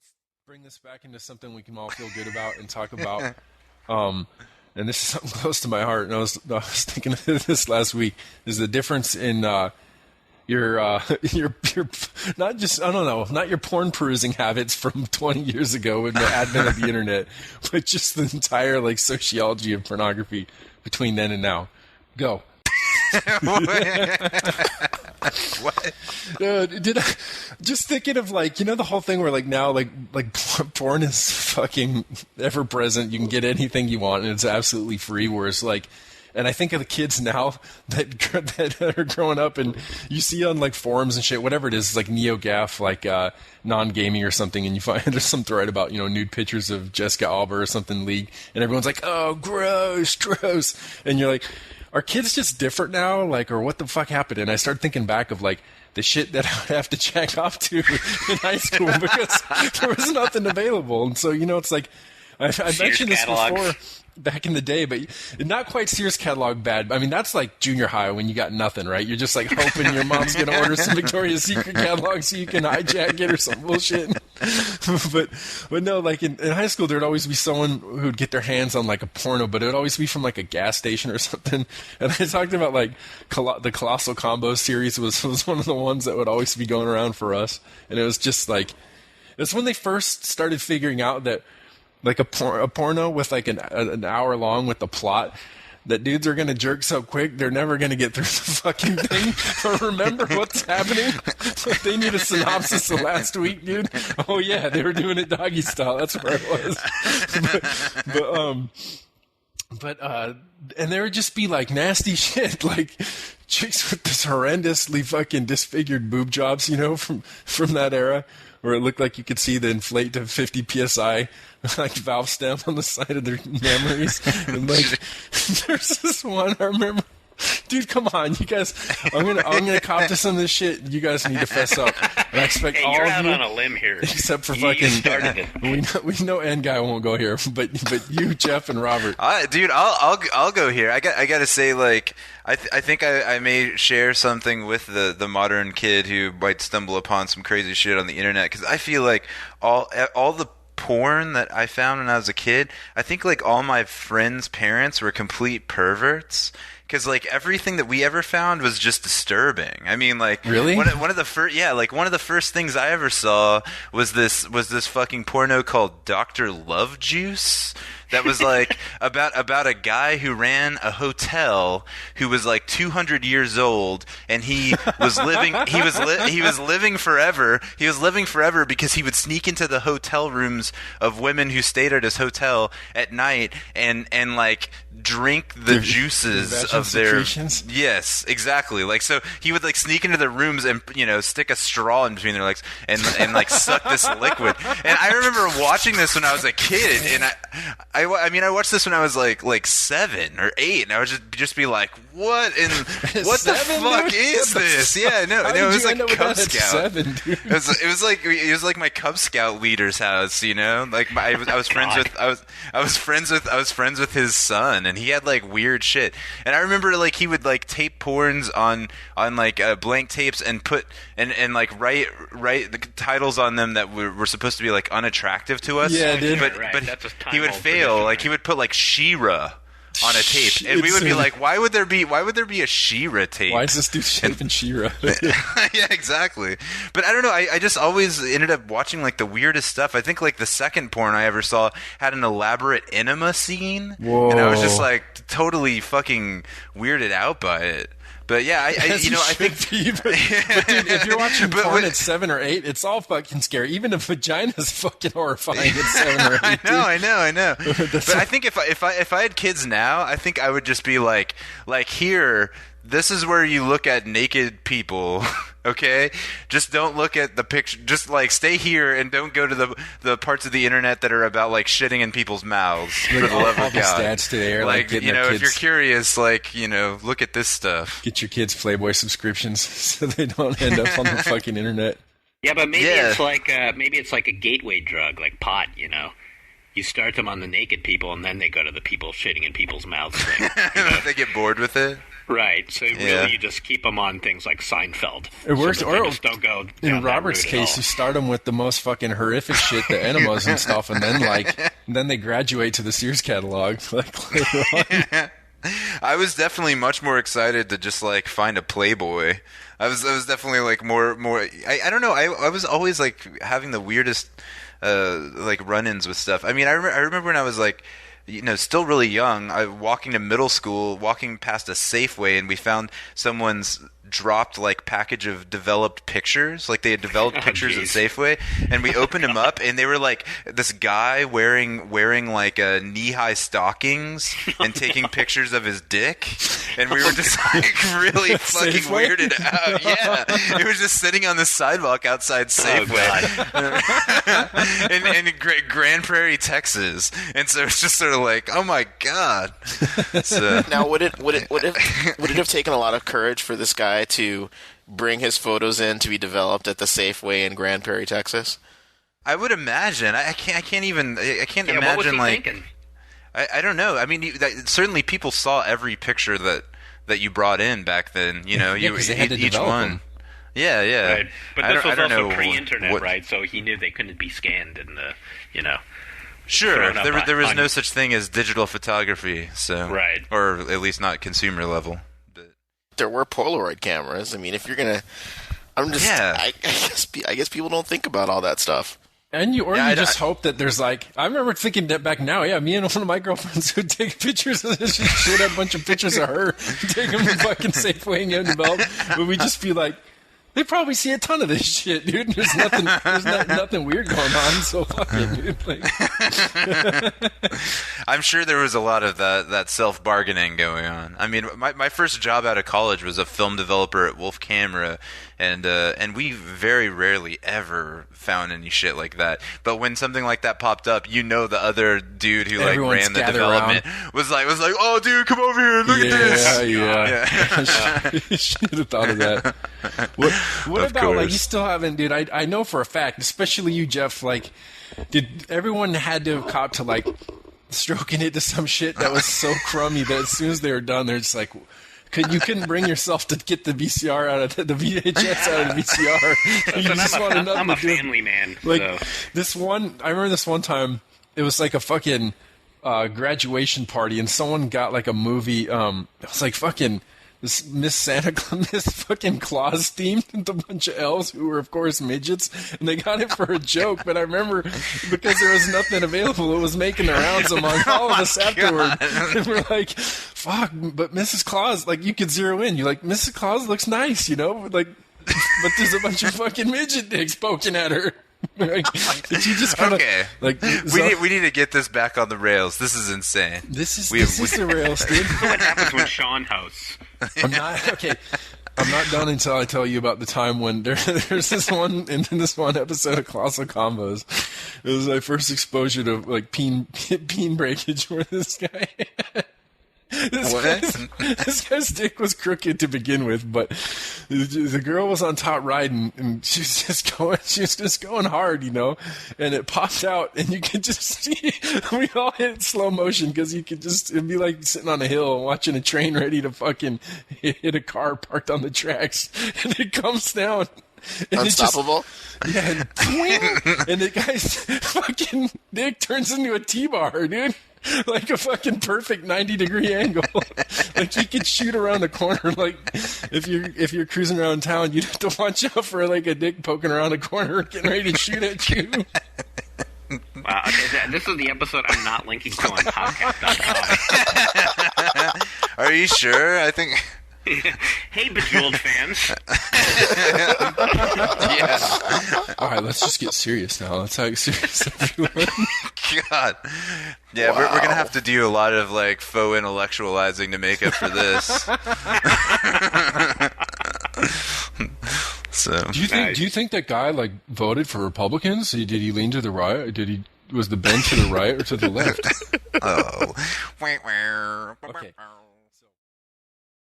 let's bring this back into something we can all feel good about and talk about. And this is something close to my heart. And I was thinking of this last week. Is the difference in your not just, I don't know, not your porn perusing habits from 20 years ago with the advent of the internet, but just the entire like sociology of pornography between then and now. Go. What? Just thinking of like, you know, the whole thing where like now like porn is fucking ever present. You can get anything you want and it's absolutely free. Whereas like, and I think of the kids now that are growing up, and you see on like forums and shit, whatever it is, like NeoGAF, like non-gaming or something, and you find there's some thread about, you know, nude pictures of Jessica Alba or something league, and everyone's like, oh, gross, and you're like, are kids just different now, like, or what the fuck happened? And I started thinking back of like the shit that I would have to jack off to in high school because there was nothing available, and so, you know, it's like I mentioned this before. Back in the day, but not quite Sears catalog bad. I mean, that's like junior high when you got nothing, right? You're just like hoping your mom's going to order some Victoria's Secret catalog so you can hijack it or some bullshit. but no, like in high school, there'd always be someone who'd get their hands on like a porno, but it would always be from like a gas station or something. And I talked about like the Colossal Combo series was one of the ones that would always be going around for us. And it was just like, it's when they first started figuring out that like a porno with like an hour long with the plot, that dudes are going to jerk so quick they're never going to get through the fucking thing or remember what's happening. They need a synopsis of last week, dude. Oh yeah, they were doing it doggy style. That's where it was. But and there would just be like nasty shit, like chicks with this horrendously fucking disfigured boob jobs, you know, from that era, where it looked like you could see the inflate to 50 psi like valve stem on the side of their memories. And like, there's this one I remember. Dude, come on, you guys! I'm gonna cop to some of this shit. You guys need to fess up. And I expect all you're of out you, on a limb here. except for You fucking. started it. We know N guy won't go here, but you, Jeff, and Robert. Dude, I'll go here. I got to say, like, I think I may share something with the modern kid who might stumble upon some crazy shit on the internet, because I feel like all the porn that I found when I was a kid, I think like all my friends' parents were complete perverts. Because like everything that we ever found was just disturbing. I mean, like, really, one of the first things I ever saw was this fucking porno called Dr. Love Juice. That was like about a guy who ran a hotel who was like 200 years old, and he was living forever. He was living forever because he would sneak into the hotel rooms of women who stayed at his hotel at night and like drink the juices of their secretions? Yes, exactly. Like, so he would like sneak into the rooms and, you know, stick a straw in between their legs and like suck this liquid. And I remember watching this when I was a kid, and I watched this when I was like 7 or 8, and I would just be like, what the fuck dude? is this? Yeah, no, How it was did you like end up with Cub that at Scout. 7, dude? It was like my Cub Scout leader's house, you know. Like I was friends with his son, and he had like weird shit. And I remember like he would like tape porns on like blank tapes and put and like write the titles on them that were supposed to be like unattractive to us. Yeah, dude. But That's a he would time-old fail. tradition, Like he would put like She-Ra on a tape, and we would be like, why would there be a She-Ra tape? Why is this dude shaping She-Ra? Yeah, exactly. But I don't know. I just always ended up watching like the weirdest stuff. I think like the second porn I ever saw had an elaborate enema scene. Whoa. And I was just like totally fucking weirded out by it. But yeah, I think. Be, but dude, if you're watching porn at 7 or 8, it's all fucking scary. Even a vagina's fucking horrifying at 7 or 8. I know. But I think if I had kids now, I think I would just be like here. This is where you look at naked people, okay? Just don't look at the picture. Just like stay here and don't go to the parts of the internet that are about like shitting in people's mouths. For the love of God, dads today are like getting you know, their if you're kids, curious, like you know, look at this stuff. get your kids Playboy subscriptions so they don't end up on the fucking internet. Yeah, but maybe it's like a gateway drug, like pot. You know, you start them on the naked people, and then they go to the people shitting in people's mouths thing. They get bored with it. Right. So really, Yeah. you just keep them on things like Seinfeld. It works, So that they or just don't go in down that Robert's route at case, all. you start them with the most fucking horrific shit, the enemas and stuff, and then they graduate to the Sears catalog. Like later on. I was definitely much more excited to just like find a Playboy. I was definitely like more. I don't know. I was always like having the weirdest like run-ins with stuff. I mean, I remember when I was like, still really young. I walking to middle school, walking past a Safeway, and we found someone's dropped like package of developed pictures. Like they had developed pictures at Safeway, and we opened them up, and they were like this guy wearing like knee-high stockings and taking pictures of his dick, and we were just like really fucking Safeway? weirded out. Yeah, it was just sitting on the sidewalk outside Safeway in Grand Prairie, Texas, and so it's just sort of like, oh my god. So, Now, would it have taken a lot of courage for this guy to bring his photos in to be developed at the Safeway in Grand Prairie, Texas? I would imagine. I can't Yeah, imagine what was he like thinking? I don't know. I mean, certainly people saw every picture that you brought in back then. Yeah, 'cause they had to each develop one. them. Yeah, yeah. Right. But I this don't- was I don't also know pre-internet, what- right? So he knew they couldn't be scanned and, Sure, thrown up there was on- no such thing as digital photography, so Right. or at least not consumer level. But There were Polaroid cameras. I mean, if you're gonna, Yeah. I guess people don't think about all that stuff. And you Yeah, just hope that there's like, I remember thinking that back now, yeah, me and one of my girlfriends would take pictures of this shit, had a bunch of pictures of her, take them to fucking Safeway and get them developed, but we'd just be like, they probably see a ton of this shit, dude. There's nothing weird going on, so fuck it, dude. Like, I'm sure there was a lot of that self-bargaining going on. I mean, my first job out of college was a film developer at Wolf Camera, and we very rarely ever found any shit like that. But when something like that popped up, the other dude who like Everyone's ran the gathered development was like, oh dude, come over here, look at this. yeah. Should have thought of that. What Of about, like, course. you still haven't, dude, I know for a fact, especially you, Jeff, like, did everyone had to have caught to, like, stroking it to some shit that was so crummy that as soon as they were done, they're just like, you couldn't bring yourself to get the VCR out of the VHS out of the VCR. You Listen, just wanted I'm nothing a to do. family man. Like So. I remember this one time, it was like a fucking graduation party, and someone got like a movie. It was like fucking this Miss fucking Claus themed with a bunch of elves who were of course midgets, and they got it for a joke. But I remember because there was nothing available, it was making the rounds among all of us afterward. And we're like, fuck, but Mrs. Claus, like, you could zero in. You're like, Mrs. Claus looks nice, like, but there's a bunch of fucking midget dicks poking at her. Like, did you just kind of Okay. like We need to get this back on the rails. This is insane. This is We- the rails, dude. What happens when Sean hosts? I'm not done until I tell you about the time when there's this one in this one episode of Colossal Combos. It was my first exposure to like peen breakage where this guy. This guy's dick was crooked to begin with, but the girl was on top riding, and she was just going hard, and it popped out, and you could just see, we all hit slow motion, because it'd be like sitting on a hill and watching a train ready to fucking hit a car parked on the tracks, and it comes down. And Unstoppable? Yeah, and, twing, and the guy's fucking dick turns into a T-bar, dude. Like a fucking perfect 90-degree angle. Like he could shoot around the corner. Like if you're cruising around town, you'd have to watch out for like a dick poking around the corner, getting ready to shoot at you. Wow, okay, this is the episode I'm not linking to on podcast.com. Are you sure? I think. Hey, Bejeweled fans. Yeah. All right, let's just get serious now. Let's get serious, everyone. God. Yeah, we're gonna have to do a lot of like faux intellectualizing to make up for this. So. Do you think that guy like voted for Republicans? Did he lean to the right? Was the bend to the right or to the left? Oh. Okay.